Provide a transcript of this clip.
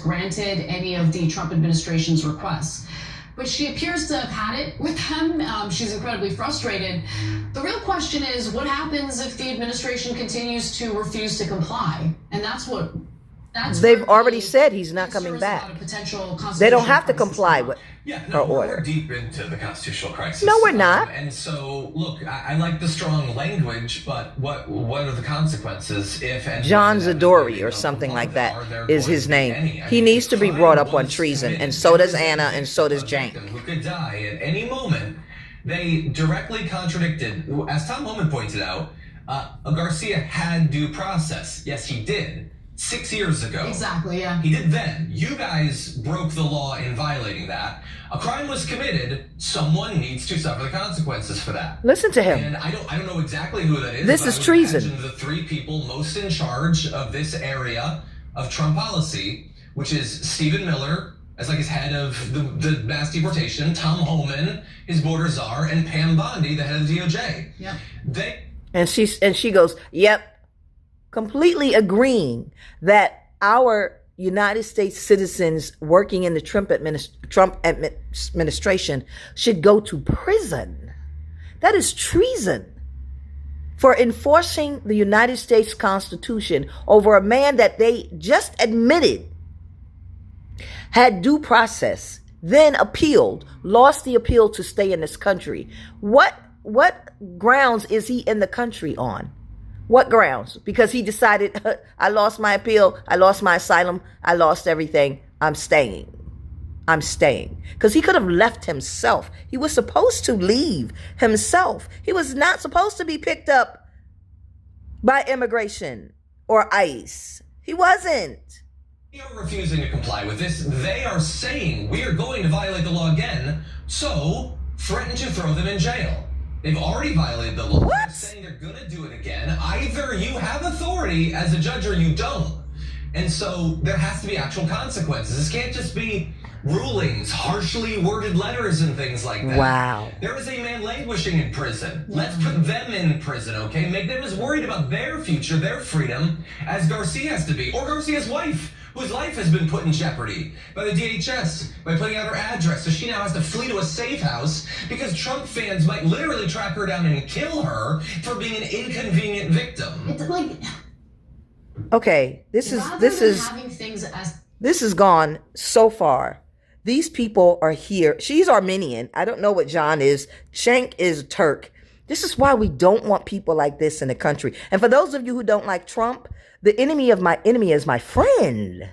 granted any of the Trump administration's requests. But she appears to have had it with them. She's incredibly frustrated. The real question is, what happens if the administration continues to refuse to comply? And they've already said he's not coming back. They don't have to comply with her order. We're deep into the constitutional crisis. No, we're not. And so, look, I like the strong language, but what are the consequences if... John Zadori or something like that is his name. He needs to be brought up on treason, and so does Anna, and so does Jank. Who could die at any moment. They directly contradicted, as Tom Homan pointed out, Garcia had due process. Yes, he did. 6 years ago. Exactly, yeah. He did then. You guys broke the law in violating that. A crime was committed. Someone needs to suffer the consequences for that. Listen to him. And I don't know exactly who that is. This is treason. The three people most in charge of this area of Trump policy, which is Stephen Miller, as like his head of the mass deportation, Tom Homan, his border czar, and Pam Bondi, the head of the DOJ. Yep. And she goes, yep. Completely agreeing that our United States citizens working in the Trump administration should go to prison. That is treason for enforcing the United States Constitution over a man that they just admitted had due process, then appealed, lost the appeal to stay in this country. What grounds is he in the country on? What grounds? Because he decided, I lost my appeal, I lost my asylum, I lost everything, I'm staying. Because he could have left himself. He was supposed to leave himself. He was not supposed to be picked up by immigration or ICE. He wasn't. They are refusing to comply with this. They are saying we are going to violate the law again, so threaten to throw them in jail. They've already violated the law. What? They're saying they're going to do it again. Either you have authority as a judge or you don't. And so there has to be actual consequences. This can't just be rulings, harshly worded letters and things like that. Wow. There is a man languishing in prison. Let's put them in prison, okay? Make them as worried about their future, their freedom, as Garcia has to be. Or Garcia's wife, whose life has been put in jeopardy by the DHS by putting out her address. So she now has to flee to a safe house because Trump fans might literally track her down and kill her for being an inconvenient victim. It's like... Okay, this has gone so far. These people are here. She's Armenian. I don't know what John is. Shank is Turk. This is why we don't want people like this in the country. And for those of you who don't like Trump, the enemy of my enemy is my friend.